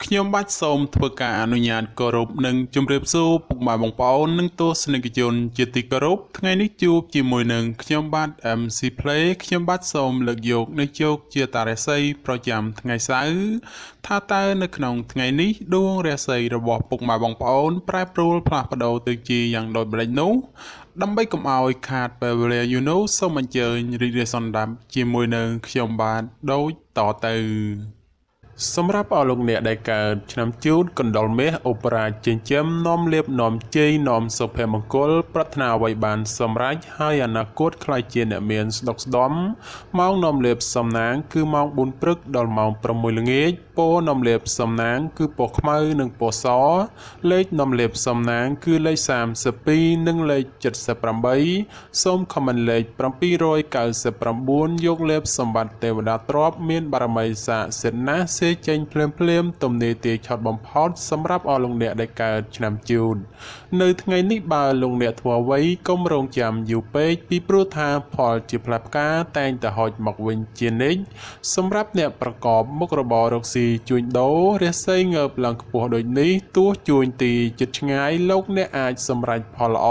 ខ្ញុំបាច់សូមធ្វើការអនុញ្ញាតគោរពនិងជម្រាបសួរពុកម៉ែបងប្អូននិងទស្សនិកជនជាទីគោរពថ្ងៃនេះជួបជាមួយនឹងខ្ញុំបាទ MC Play ខ្ញុំបាទសូមលើកយកនៅជោគជាតារាសីប្រចាំថ្ងៃសៅរ៍ថាតើនៅក្នុងថ្ងៃនេះដួងរាសីរបស់ពុកម៉ែបងប្អូនប្រែប្រួលផ្លាស់ប្ដូរទៅជាយ៉ាងដូចម្តេចនោះដើម្បីកុំឲ្យខាតពេលវេលាសូមអញ្ជើញរីករាយសន្តាប់ជាមួយនឹងខ្ញុំបាទដូចតទៅសម្រាប់អស់លោកអ្នកដែលកើតឆ្នាំជូតកណ្ដុរមាសអូបរ៉ាចិញ្ចឹមនាំលៀបនាំជ័យនាំសុភមង្គលប្រាថ្នាអ្វីបានសម្រេចហើយអនាគតខ្លាយជាអ្នកមានស្ដុកស្ដំម៉ោងនាំលៀបសំណាងគឺម៉ោង4ព្រឹកដល់ម៉ោង6ល្ងាចពណ៌នាំលៀបសំណាងគឺពណ៌ខ្មៅនិងពណ៌សលេខនាំលៀបសំណាងគឺលេខ32និងលេខ78សូមខមមិនលេខ799យកលៀបសម្បត្តិទេវតាទ្រព្យមានបារមីស័ក្តិសិទ្ធិណាស់ចេញភ្លាមទំនេរទាឆត់បំផុតសម្រាប់អស់លោកអ្នកដែលកើតឆ្នាំជូតនៅថ្ងៃនេះបើលោកអ្នកធ្វើអ្វីកុំរងចាំយូរពេកពីព្រោះថាផលជាផ្លែផ្កាតែងតែហុចមកវិញជានិច្ចសម្រាប់អ្នកប្រកបមុខរបររកស៊ីជួញដូររាសីងើបឡើងខ្ពស់ដូចនេះទោះជួញទីជិតឆ្ងាយលោកអ្នកអាចសម្រេចផលល្អ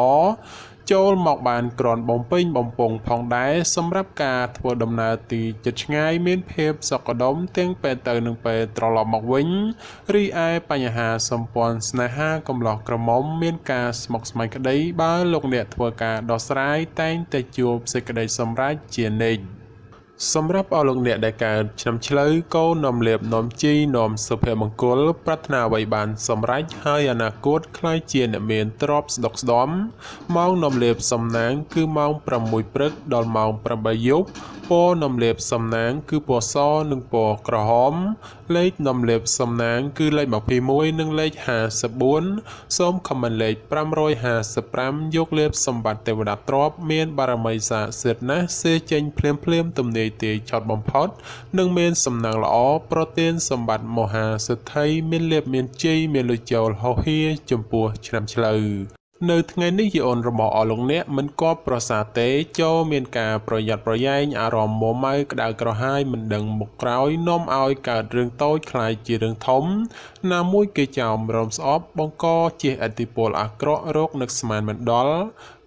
ចូលមកបានក្រាន់បំពេញបំពង់ផងដែរសម្រាប់ការធ្វើដំណើរទីជិតឆ្ងាយមានភាពសុខដុមទាំងពេលទៅនិងពេលត្រឡប់មកវិញរីឯបញ្ហាសម្ព័ន្ធស្នេហាកំឡោះក្រមុំមានការស្មុគស្មាញក្តីបើលោកអ្នកធ្វើការដោះស្រាយតែងតែជួបសេចក្តីសម្រេចជានិច្ចសម្រាប់អស់លោកអ្នកដែលកើតឆ្នាំឆ្លូវកូននាំលៀបនាំជីនាំសុភមង្គលប្រាថ្នាអ្វីបានសម្រេចហើយអនាគតខ្លាយជាអ្នកមានទ្រព្យស្ដុកស្ដំម៉ោងនាំលៀបសំណាងគឺម៉ោង6ព្រឹកដល់ម៉ោង8យប់ពណ៌នាំលៀបសំណាងគឺពណ៌សនិងពណ៌ក្រហមលេខនាំលៀបសំណាងគឺលេខ21និងលេខ54សូមខមមិនលេខ555យកលៀបសម្បត្តិទេវតាទ្រព្យមានបារមីស័ក្តិសិទ្ធិណាស់ចេញភ្លាមទំនេរទាឆត់បំផុតនិងមានសំណាងល្អប្រទានសម្បត្តិមហាសិទ្ធិមានលៀបមានជ័យមានលុយចូលហោហៀចំពោះឆ្នាំឆ្លូវនៅថ្ងៃនេះយីអូនរបស់អស់លោកអ្នកមិនគប់ប្រសាទេចូលមានការប្រយ័ត្នប្រយែងអារម្មណ៍មួម៉ៅក្តៅក្រហាយមិនដឹងមុខក្រោយនាំឲ្យកើតរឿងតូចคล้ายជារឿងធំណាមួយគេចោមរំស្អប់បង្កជាឥទ្ធិពលអាក្រក់រោគនឹកស្មានមិនដល់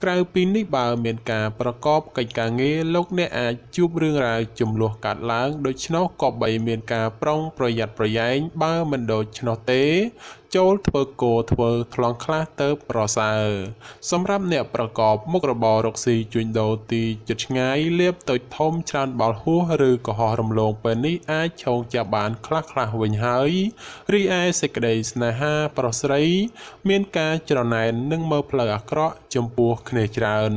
ក្រៅពីនេះបើមានការប្រកបកិច្ចការងារលោកអ្នកអាចជួបរឿងរ៉ាវចំនួនកាត់ឡើងដូច្នោះក៏បីមានការប្រុងប្រយ័ត្នប្រយែងបើមិនដូច្នោះទេចូលធ្វើគោធ្វើថ្លង់ខ្លះទៅប្រសើរសម្រាប់អ្នកប្រកបមុខរបររកស៊ីជួញដូរទីជិតឆ្ងាយលៀបតូចធំច្រើនបាល់ហួសឬកុហករំលងពេលនេះអាចឆោងចាប់បានខ្លះវិញហើយរីឯសេចក្តីស្នេហាប្រុសស្រីមានការច្រណែននិងមើលផ្លូវអាក្រក់ចំពោះគ្នាច្រើន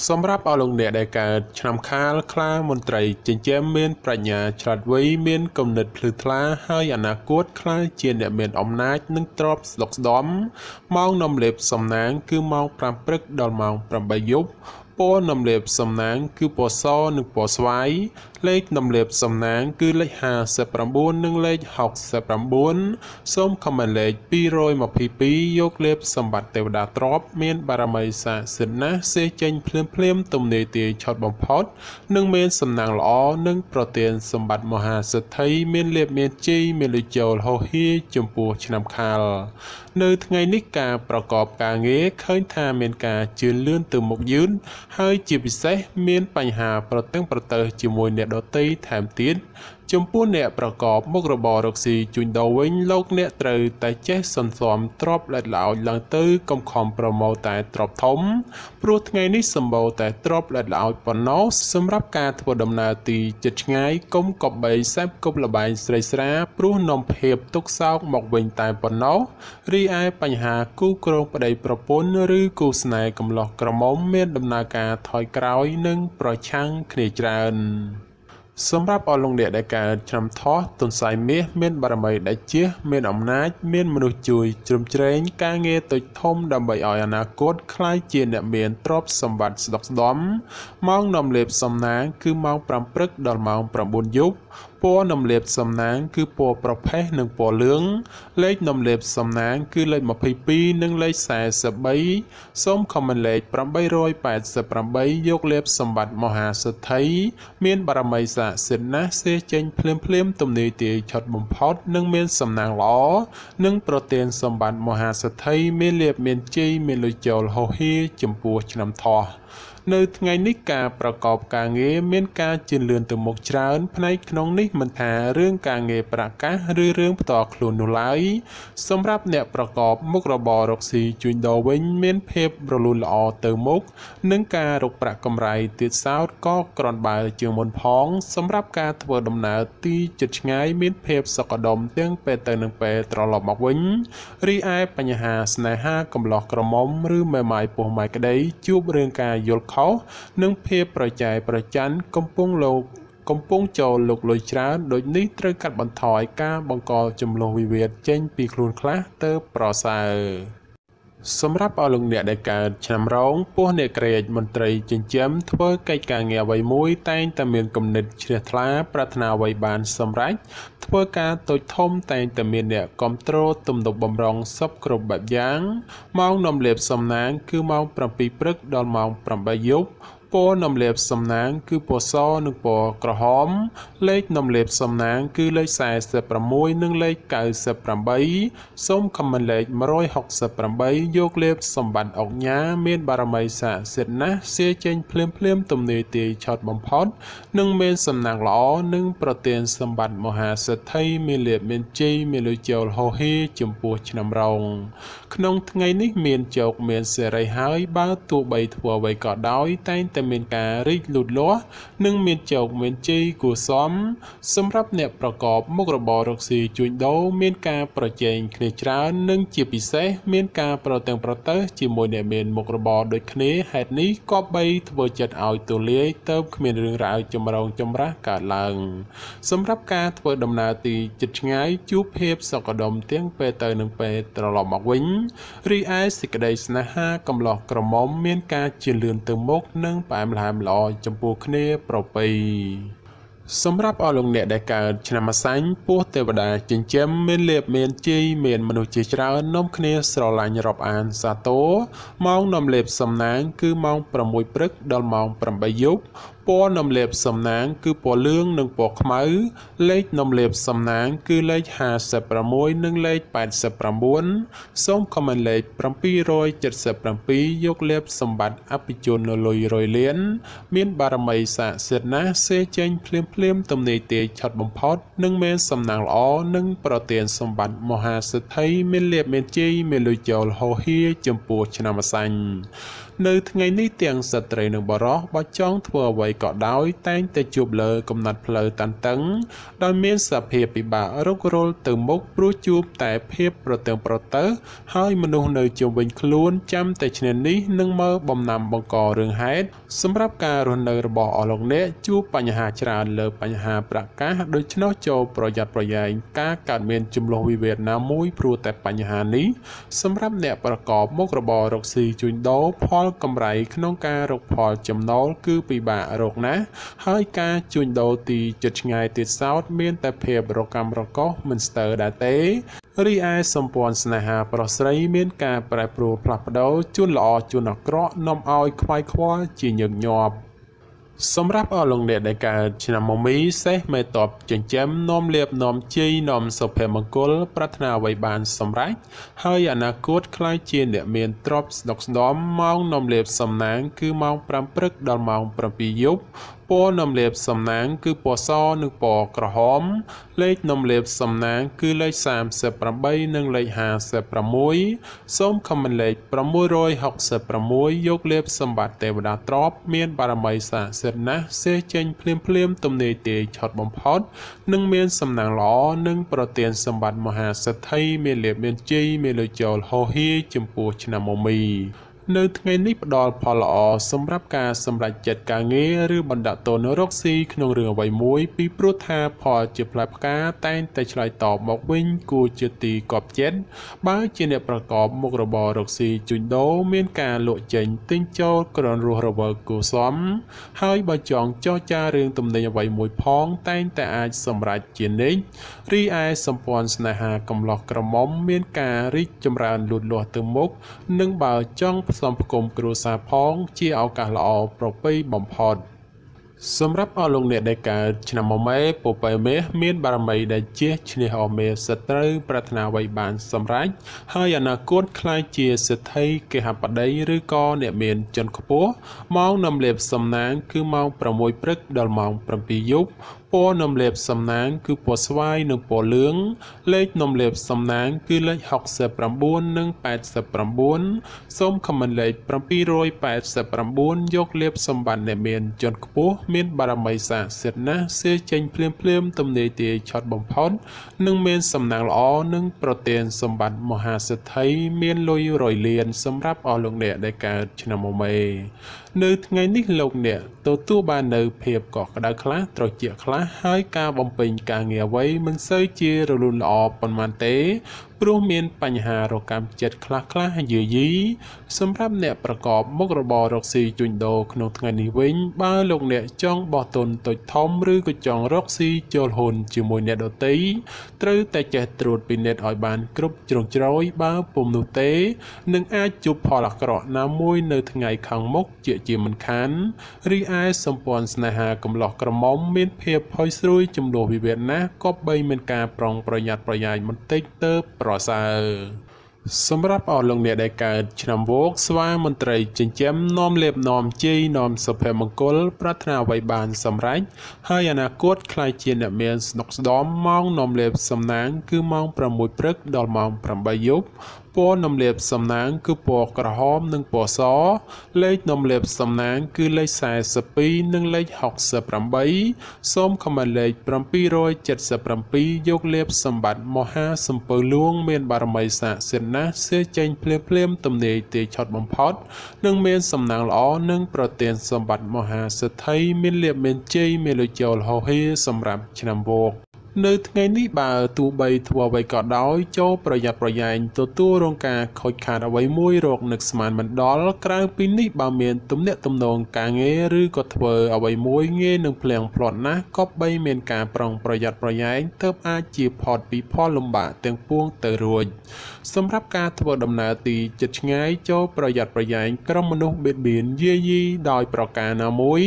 សម្រាប់អស់លោកអ្នកដែលកើតឆ្នាំខាលខ្លាមន្ត្រីចិញ្ចឹមមានប្រាជ្ញាឆ្លាតវៃមានគំនិតភ្លឺថ្លាហើយអនាគតខ្លាយជាអ្នកមានអំណាចនិងទ្រព្យស្ដុកស្ដំម៉ោងនាំលេបសំណាងគឺម៉ោង5ព្រឹកដល់ម៉ោង8យប់ពណ៌នាំលៀបសំណាងគឺពណ៌សនិងពណ៌ស្វាយលេខនាំលៀបសំណាងគឺលេខ59និងលេខ69សូមខមមិនលេខ222យកលៀបសម្បត្តិទេវតាទ្រព្យមានបារមីស័ក្តិសិទ្ធិណាស់ចេញភ្លាមទំនេរទាឆត់បំផុតនិងមានសំណាងល្អនិងប្រទានសម្បត្តិមហាសិទ្ធិមានលៀបមានជ័យមានលុយចូលហោហៀចំពោះឆ្នាំខាលនៅថ្ងៃនេះការប្រកបការងារឃើញថាមានការជឿនលឿនទៅមុខយឺនហើយជាពិសេសមានបញ្ហាប្រតឹងប្រទើសជាមួយអ្នកដទៃថែមទៀតចំពោះអ្នកប្រកបមុខរបររកស៊ីជួញដូរវិញលោកអ្នកត្រូវតែចេះសន្សំទ្រព្យល្អិតល្អោចឡើងទៅកុំខំប្រមូលតែទ្រព្យធំព្រោះថ្ងៃនេះសម្បូរតែទ្រព្យល្អិតល្អោចប៉ុណ្ណោះសម្រាប់ការធ្វើដំណើរទីជិតឆ្ងាយកុំកបីសេពគប់លបែងស្រីស្រាព្រោះនាំភាពទុក្ខសោកមកវិញតែប៉ុណ្ណោះរីឯបញ្ហាគូគ្រងប្តីប្រពន្ធឬគូស្នេហ៍កំឡោះក្រមុំមានដំណើរការថយក្រោយនិងប្រឆាំងគ្នាច្រើនសម្រាប់អស់លោកអ្នកដែលកើតឆ្នាំថោះទុនសាយមាសមានបារមីដាច់ជះមានអំណាចមានមនុស្សជួយជ្រោមជ្រែងការងារតូចធំដើម្បីឲ្យអនាគតខ្លាយជាអ្នកមានទ្រព្យសម្បត្តិស្ដុកស្ដំម៉ោងនាំលេបសំណាងគឺម៉ោង5ព្រឹកដល់ម៉ោង9យប់ព ពណ៌នំលាបសំណាងគឺពណ៌ប្រផេះនិងពណ៌លឿងលេខនំលាបសំណាងគឺលេខ22និងលេខ43សូមខមមិនលេខ888យកលាបសម្បត្តិមហាសិទ្ធិមានបារមីស័ក្តិសិទ្ធិណាស់សេចេញភ្លាមទំនាយទាយឆុតបំផុតនិងមានសំណាងល្អនិងប្រទានសម្បត្តិមហាសិទ្ធិមានលាភមានជ័យមានលុយចូលហោហៀចំពោះឆ្នាំថោះនៅថ្ងៃនេះការប្រកបការងារមានការជឿនលឿនទៅមុខច្រើនផ្នែកក្នុងនេះមិនថារឿងការងារប្រកាសឬរឿងផ្ទាល់ខ្លួននោះឡើយសម្រាប់អ្នកប្រកបមុខរបររកស៊ីជួញដូរវិញមានភាពរលូនល្អទៅមុខនិងការរកប្រាក់កម្រៃទៀតសោតក៏ក្រាន់បើជាងមុនផងសម្រាប់ការធ្វើដំណើរទីជិតឆ្ងាយមានភាពសុខដុមទាំងពេលទៅនិងពេលត្រឡប់មកវិញរីឯបញ្ហាស្នេហាកំឡោះក្រមុំឬមេម៉ាយពោះម៉ាយក្តីជួបរឿងការយល់ខុសនិងភាពប្រចែកប្រច័ណ្ឌកំពុងចូលលោកលុយច្រើនដូចនេះត្រូវកាត់បន្ថយការបង្កចំនួនវិវាទចេញពីខ្លួនខ្លះទៅប្រសើរសម្រាប់អស់លោកអ្នកដែលកើតឆ្នាំរោងពោះអ្នកក្រេតមន្ត្រីចិញ្ចឹមធ្វើកិច្ចការងារអ្វីមួយតែងតែមានគំនិតជ្រះថ្លាប្រាថ្នាអ្វីបានសម្រេចធ្វើការតូចធំតែងតែមានអ្នកគ្រប់គ្រងទំនុកបំរុងសពគ្រប់បែបយ៉ាងម៉ោងនំលាបសំណាងគឺម៉ោង7ព្រឹកដល់ម៉ោង8យប់ពណ៌នំលាបសំណាងគឺពណ៌សនិងពណ៌ក្រហមលេខនំលាបសំណាងគឺលេខ46និងលេខ98សូមខមមិនលេខ168យកលេបសម្បត្តិអុកញ៉ាមានបារមីស័ក្តិសិទ្ធិណាស់សៀចេញភ្លាមទំនាយទាយឆត់បំផុតនិងមានសំណាងល្អនិងប្រទានសម្បត្តិមហាសិទ្ធិមានលាភមានជ័យមានលុយចូលហោហៀចំពោះឆ្នាំរោងក្នុងថ្ងៃនេះមានជោគមានសេរីហើយបើទោះបីធ្វើអ្វីក៏ដោយតែងតែមានការរីកលូតលាស់និងមានជោគមានជ័យគួរសមសម្រាប់អ្នកប្រកបមុខរបររកស៊ីជួញដូរមានការប្រជែងគ្នាច្រើននិងជាពិសេសមានការប្រទាំងប្រទើសជាមួយអ្នកមានមុខរបរដូចគ្នាហេតុនេះក៏បីធ្វើចិត្តឲ្យទូលាយទៅគ្មានរឿងរ៉ាវចម្រូងចម្រាសកើតឡើងសម្រាប់ការធ្វើដំណើរទីជិតឆ្ងាយជួបភាពសុខដុមទាំងពេលទៅនិងពេលត្រឡប់មកវិញរីឯសេចក្តីស្នេហាកំឡោះក្រមុំមានការជឿនលឿនទៅមុខនិងផ្អែមល្ហែមល្អចំពោះគ្នាប្រពៃសម្រាប់អស់លោកអ្នកដែលកើតឆ្នាំអាសាញ់ពោះទេវតាចិញ្ចឹមមានលាភមានជ័យមានមនុស្សជាច្រើននាំគ្នាស្រឡាញ់រាប់អានសាទរម៉ោងនាំលេបសំណាងគឺម៉ោង6ព្រឹកដល់ម៉ោង8យប់ពណ៌នំលាបសំណាងគឺពណ៌លឿងនិងពណ៌ខ្មៅលេខនំលាបសំណាងគឺលេខ56និងលេខ89សូមខមមិនលេខ777យកលាបសម្បត្តិអភិជននៅលុយរយលានមានបារមីស័ក្តិសិទ្ធិណាស់សេចេញភ្លាមទំនាយទាយឆត់បំផុតនិងមានសំណាងល្អនិងប្រទានសម្បត្តិមហាសិទ្ធិមានលាភមានជ័យមានលុយចូលហោហៀចំពោះឆ្នាំអាសាញ់នៅថ្ងៃនេះទាំងស្ត្រីនិងបុរសបើចង់ធ្វើអ្វីក៏ដោយតែងតែជួបលើកំណត់ផ្លូវតានតឹងដោយមានសភាពពិបាករុករលទៅមុខព្រោះជួបតែភាពប្រទាំងប្រទើសហើយមនុស្សនៅជុំវិញខ្លួនចាំតែឈ្នានីសនឹងមើលបំណាំបង្ករឿងហេតុសម្រាប់ការរស់នៅរបស់អស់លោកអ្នកជួបបញ្ហាច្រើនលើបញ្ហាប្រកាសដូច្នោះចូលប្រយ័ត្នប្រយែងការកើតមានចំនួនវិវាទណាមួយព្រោះតែបញ្ហានេះសម្រាប់អ្នកប្រកបមុខរបររកស៊ីជួញដូរផលកម្រៃក្នុងការរកផលចំណូលគឺពិបាករកណាស់ហើយការជួញដូរទីជិតឆ្ងាយទៀតសោតមានតែភាពរកម្មរកុសមិនស្ទើរដែរទេរីឯសម្ព័ន្ធស្នេហាប្រុសស្រីមានការប្រែប្រួលផ្លាស់ប្ដូរជួនល្អជួនអាក្រក់នាំឲ្យខ្វាយខ្វល់ជាញឹកញាប់សម្រាប់អស់លោកអ្នកដែលកើតឆ្នាំមមីសេះមេតបចិញ្ចឹមនាំលាភនាំជ័យនាំសុភមង្គលប្រាថ្នាអ្វីបានសម្រេចហើយអនាគតខ្លាយជាអ្នកមានទ្រព្យស្ដុកស្ដម្ភម៉ោងនាំលាភសំណាងគឺម៉ោង5ព្រឹកដល់ម៉ោង7យប់ពណ៌នំលាបសំណាងគឺពណ៌សនិងពណ៌ក្រហមលេខនំលាបសំណាងគឺលេខ38និងលេខ56សូមខមមិនលេខ666យកលាបសម្បត្តិទេវតាទ្រព្យមានបារមីស័ក្តិសិទ្ធិណាស់សេចេញភ្លាមទំនាយទាយឆត់បំផុតនិងមានសំណាងល្អនិងប្រទានសម្បត្តិមហាសិទ្ធិមានលាភមានជ័យមានលុយចូលហោហៀចំពោះឆ្នាំមមី នៅថ្ងៃនេះផ្ដល់ផលល្អសម្រាប់ការសម្រេចចិត្តការងារឬបណ្ដាក់តនរកស៊ីក្នុងរឿងអ្វីមួយពីព្រោះថាផលជាផ្លែផ្កាតែងតែឆ្លើយតបមកវិញគួរជាទីកប់ចិត្តបើជាអ្នកប្រកបមុខរបររកស៊ីជួញដូរមានការលក់ចេញទិញចូលក្រនរស់រវើកគួសមហើយបើចង់ចរចារឿងទំនិញអ្វីមួយផងតែងតែអាចសម្រេចជានិច្ចរីឯសម្ព័ន្ធស្នេហាកំឡោះក្រមុំមានការរីកចម្រើនលូតលាស់ទៅមុខនិងបើចង់ផ្សំផ្គុំគ្រួសារផងជាឱកាសល្អប្រពៃបំផុតសម្រាប់អស់លោកអ្នកដែលកើតឆ្នាំមមែពពែមេមានបារមីដែលជះឈ្នះអមេសត្រូវប្រាថ្នាអ្វីបានសម្រេចហើយអនាគតខ្លាយជាសេដ្ឋីគេហបតីឬក៏អ្នកមានជាន់ខ្ពស់ម៉ោងនំលេបសំណាងគឺម៉ោង6ព្រឹកដល់ម៉ោង7យប់ពណ៌នំលេបសំណាងគឺពណ៌ស្វាយនិងពណ៌លឿងលេខនំលេបសំណាងគឺលេខ69និង89សូមខមមិនលេខ789យកលេបសម្បត្តិអ្នកមានជាន់ខ្ពស់មានបារមីស័ក្តិសិទ្ធិណាស់សេចេញភ្លាមទំនេរទាយឆត់បំផុតនិងមានសំណាងល្អនិងប្រទានសម្បត្តិមហាសេដ្ឋីមានលុយរយលានសម្រាប់អស់លោកអ្នកដែលកើតឆ្នាំមមែនៅថ្ងៃនេះលោកអ្នកទទួលបាននៅភាពកក់ក្ដៅខ្លះត្រជាក់ខ្លះហើយការបំពេញការងារអ្វីមិនសូវជារលូនល្អប៉ុន្មានទេព្រោះមានបញ្ហារកម្មចិត្តខ្លះយឺយីសម្រាប់អ្នកប្រកបមុខរបររកស៊ីជួញដូរក្នុងថ្ងៃនេះវិញបើលោកអ្នកចង់បោះទុនតូចធំឬក៏ចង់រកស៊ីចូលហ៊ុនជាមួយអ្នកដទៃត្រូវតែចេះត្រួតពិនិត្យឲ្យបានគ្រប់ជ្រុងជ្រោយបើពុំនោះទេនឹងអាចជួបផលអាក្រក់ណាមួយនៅថ្ងៃខាងមុខជាមិនខានរីឯសម្ព័ន្ធស្នេហាកំឡោះក្រមុំមានភាពផុយស្រួយចំនួនវិវាទណាស់ក៏បីមានការប្រុងប្រយ័ត្នប្រយែងបន្តិចទៅប្រសើរសម្រាប់អស់លោកអ្នកដែលកើតឆ្នាំវោកស្វាមន្ត្រីចិញ្ចឹមនាំលេបនាំជ័យនាំសុភមង្គលប្រាថ្នាអ្វីបានសម្រេចហើយអនាគតខ្លាយជាអ្នកមានស្នុកស្ដំម៉ោងនាំលេបសំណាងគឺម៉ោង6ព្រឹកដល់ម៉ោង8យប់ពណ៌នំលេបសំណាងគឺពណ៌ក្រហមនិងពណ៌សលេខនំលេបសំណាងគឺលេខ42និងលេខ68សូមខមមិនលេខ777យកលេបសម្បត្តិមហាសំពៅលួងមានបារមីស័ក្តិសិទ្ធិណាស់សេចេញភ្លាមទំនេរទាយឆត់បំផុតនិងមានសំណាងល្អនិងប្រទានសម្បត្តិមហាសេដ្ឋីមានលៀបមានជ័យមានលុយចូលហោហៀសម្រាប់ឆ្នាំវោកនៅថ្ងៃនេះបើទោះបីធ្វើអ្វីក៏ដោយចូលប្រយ័ត្នប្រយែងទទួលរងការខូចខាតអ្វីមួយរកនឹកស្មានមិនដល់ក្រៅពីនេះបើមានទំនាក់ទំនងការងារឬក៏ធ្វើអ្វីមួយងាយនឹងភ្លៀងផ្្លាត់ណាស់ក៏បីមានការប្រុងប្រយ័ត្នប្រយែងទើបអាចជាផុតពីផលលំបាកទាំងពួងទៅរួចសម្រាប់ការធ្វើដំណើរទីជិតឆ្ងាយចូលប្រយ័ត្នប្រយែងក្រុមមនុស្សបៀតបៀនយាយីដោយប្រការណាមួយ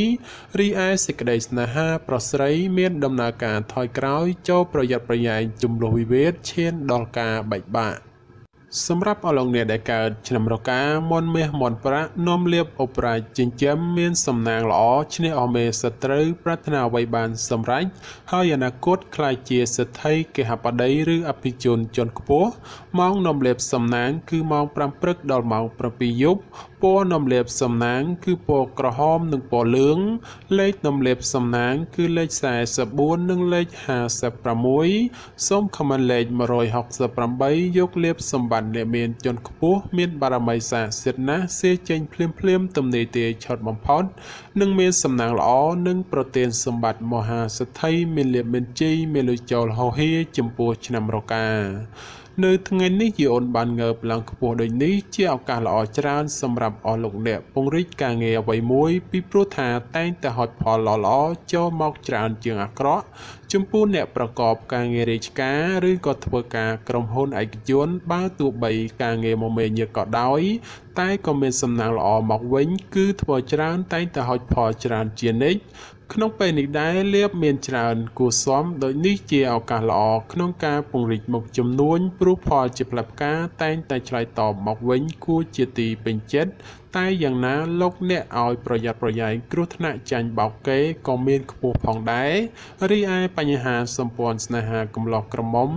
រីឯសេចក្តីស្នេហាប្រស្រីមានដំណើរការថយក្រោយចូលប្រយ័ត្នប្រយែងជំលោះវិវាទឈានដល់ការបែកបាក់សម្រាប់អស់លោកអ្នកដែលកើតឆ្នាំរកាមន់មាសមន់ប្រាក់នាំលៀបអបរាជចិញ្ចឹមមានសំណាងល្អឈ្នះអមេសត្រូវប្រាថ្នាអ្វីបានសម្រេចហើយអនាគតខ្លាយជាសេដ្ឋីគេហបតីឬអភិជនជាន់ខ្ពស់ម៉ោងនាំលៀបសំណាងគឺម៉ោង5ព្រឹកដល់ម៉ោង7យប់ពណ៌នាំលៀបសំណាងគឺពណ៌ក្រហមនិងពណ៌លឿងលេខនាំលៀបសំណាងគឺលេខ44និងលេខ56សូមខមមិនលេខ168យកលៀបសម្បត្តិអ្នកមានជាន់ខ្ពស់មានបារមីស័ក្តិសិទ្ធិណាស់សេចេញភ្លាមទំនេរទាយឆត់បំផុតនិងមានសំណាងល្អនិងប្រទានសម្បត្តិមហាសេដ្ឋីមានលៀបមានជ័យមានលុយចូលហោហៀចំពោះឆ្នាំរកានៅថ្ងៃនេះយីអូនបានងើបឡើងខ្ពស់ដូចនេះជាឱកាសល្អច្រើនសម្រាប់អស់លោកអ្នកពង្រីកការងារអ្វីមួយពីព្រោះថាតែងតែហុចផលល្អចូលមកច្រើនជាងអាក្រក់ចំពោះអ្នកប្រកបការងាររាជការឬក៏ធ្វើការក្រុមហ៊ុនឯកជនបើទោះបីការងារមមាញឹកក៏ដោយតែក៏មានសំណាងល្អមកវិញគឺធ្វើច្រើនតែងតែហុចផលច្រើនជានិច្ចក្នុងពេលនេះដែរលៀបមានច្រើនគួរសមដូចនេះជាឱកាសល្អក្នុងការពង្រីកមុខចំនួនព្រោះផលជាផ្លែផ្កាតែងតែឆ្លើយតបមកវិញគួរជាទីពេញចិត្តតែយ៉ាងណាលោកអ្នកឲ្យប្រយ័ត្នប្រយែងគ្រោះថ្នាក់ចាញ់បោកគេក៏មានខ្ពស់ផងដែររីឯបញ្ហាសម្ព័ន្ធស្នេហាកំឡោះក្រមុំ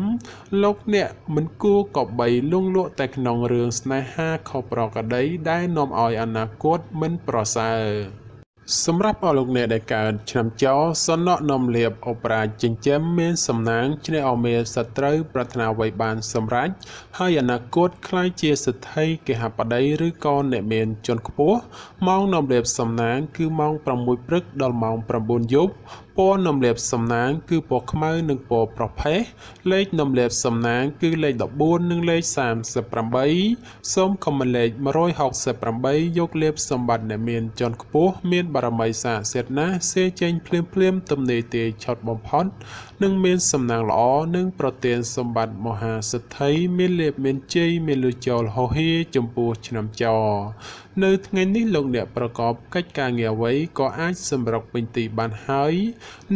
លោកអ្នកមិនគួរក៏បីលង់លក់តែក្នុងរឿងស្នេហាខុសប្រក្រតីដែលនាំឲ្យអនាគតមិនប្រសើរ សម្រាប់អស់លោកអ្នកដែលកើតឆ្នាំចោសំណក់នំលៀបអូប៉ារ៉ាចិញ្ចឹមមានសំណាងឈ្នះអមេសត្រូវប្រាថ្នាអ្វីបានសម្រេចហើយអនាគតខ្លាយជាសិទ្ធិគេហបតីឬក៏អ្នកមានជាន់ខ្ពស់ម៉ោងនំលៀបសំណាងគឺម៉ោង6ព្រឹកដល់ម៉ោង9យប់ពណ៌នំលៀបសំណាងគឺពណ៌ខ្មៅនិងពណ៌ប្រផេះលេខនំលៀបសំណាងគឺលេខ14និងលេខ38សូមខមមិនលេខ168យកលៀបសម្បត្តិអ្នកមានជាន់ខ្ពស់មានបារមីស័ក្តិសិទ្ធិណាស់សេចេញភ្លាមទំនេរទាយឆុតបំផុតនិងមានសំណាងល្អនិងប្រទានសម្បត្តិមហាសិទ្ធិមានលៀបមានជ័យមានលុយចូលហោហៀចំពោះឆ្នាំចោនៅថ្ងៃនេះលោកអ្នកប្រកបកិច្ចការងារអ្វីក៏អាចសម្រុកពេញទីបានហើយ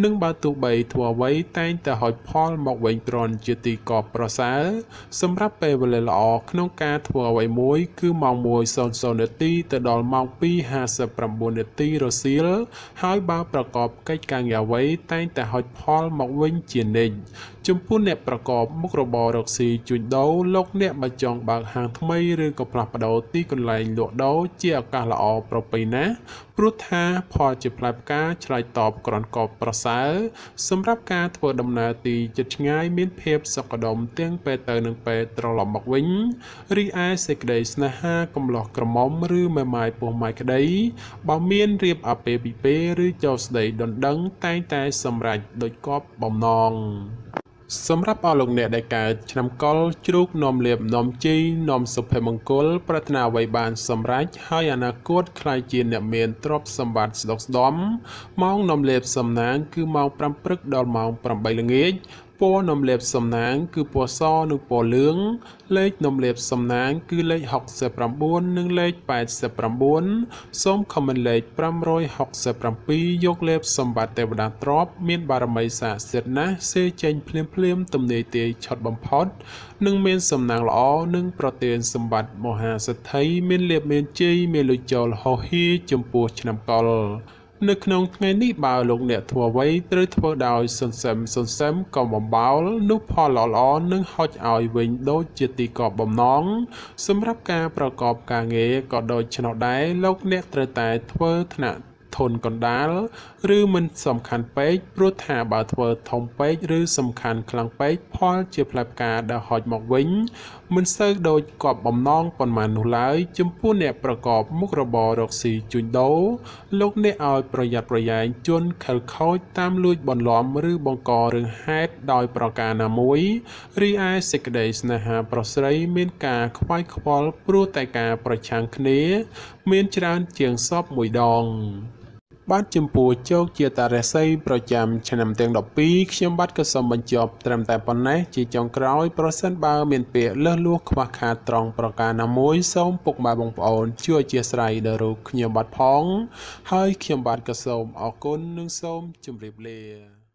និងបើទោះបីធ្វើអ្វីតែងតែហុចផលមកវិញទ្រាំជាទីកប់ប្រសើរសម្រាប់ពេលវេលាល្អក្នុងការធ្វើអ្វីមួយគឺម៉ោង1:00នាទីទៅដល់ម៉ោង2:59នាទីរសៀលហើយបើប្រកបកិច្ចការងារអ្វីតែងតែហុចផលមកវិញជានិច្ចចំពោះអ្នកប្រកបមុខរបររកស៊ីជួញដូរលោកអ្នកបើចង់បើកហាងថ្មីឬក៏ផ្លាស់ប្ដូរទីកន្លែងលក់ដូរជាឱកាសល្អប្រពៃណាព្រោះថាផលជាផ្លែផ្កាឆ្លើយតបក្រន់កបប្រសើរសម្រាប់ការធ្វើដំណើរទីជិតឆ្ងាយមានភាពសុខដុមទាំងពេលទៅនិងពេលត្រឡប់មកវិញរីឯសេចក្តីស្នេហាកំឡោះក្រមុំឬមេម៉ាយពោះម៉ាយក្តីបើមានរៀបអាពាហ៍ពិពាហ៍ឬចូលស្តីដណ្ដឹងតែងតែសម្រេចដោយគប់បំណងសម្រាប់អស់លោកអ្នកដែលកើតឆ្នាំកុរជ្រូកនាំលៀបនាំជីនាំសុភមង្គលប្រាថ្នាអ្វីបានសម្រេចហើយអនាគតខ្លាយជាអ្នកមានទ្រព្យសម្បត្តិស្ដុកស្ដម្ភម៉ោងនាំលៀបសំណាងគឺម៉ោង5ព្រឹកដល់ម៉ោង8ល្ងាចពណ៌នំលៀបសំណាងគឺពណ៌សនិងពណ៌លឿងលេខនំលៀបសំណាងគឺលេខ69និងលេខ89សូមខមមិនលេខ567យកលៀបសម្បត្តិទេវតាទ្រព្យមានបារមីស័ក្តិសិទ្ធិណាស់សេចេញភ្លាមទំនេរទាយឆុតបំផុតនិងមានសំណាងល្អនិងប្រទានសម្បត្តិមហាសិទ្ធិមានលៀបមានជ័យមានលុយចូលហោហៀចំពោះឆ្នាំកុរនៅក្នុងថ្ងៃនេះបើលោកអ្នកធ្វើអ្វីត្រូវធ្វើដោយសន្សឹមកុំបំបោលនោះផលល្អៗនឹងហុចឲ្យវិញដូចជាទីកប់បំណងសម្រាប់ការប្រកបការងារក៏ដូចឆ្នោះដែរលោកអ្នកត្រូវតែធ្វើថ្នាក់ធនកណ្ដាលឬមិនសំខាន់ពេកព្រោះថាបើធ្វើធំពេកឬសំខាន់ខ្លាំងពេកផលជាផ្លែផ្កាដែលហុចមកវិញមិនសូវដូចគប់បំណងប៉ុន្មាននោះឡើយចំពោះអ្នកប្រកបមុខរបររកស៊ីជួញដូរលោកអ្នកឲ្យប្រយ័ត្នប្រយែងជន់ខិលខូចតាមលួចបន្លំឬបង្ករឿងហេតុដោយប្រការណាមួយរីឯសេចក្តីស្នេហាប្រុសស្រីមានការខ្វាយខ្វល់ព្រោះតែការប្រឆាំងគ្នាមានច្រើនជាងសពមួយដងបាទចំពោះជោគជាតារាសីប្រចាំឆ្នាំទាំង12ខ្ញុំបាទក៏សូមបញ្ចប់ត្រឹមតែប៉ុណ្ណេះជាចុងក្រោយប្រសិនបើមានពាក្យលើសលួសខ្វះខាតត្រង់ប្រការណាមួយសូមពុកម៉ែបងប្អូនជួយអធិស្ឋានដល់រូបខ្ញុំបាទផងហើយខ្ញុំបាទក៏សូមអរគុណនិងសូមជម្រាបលា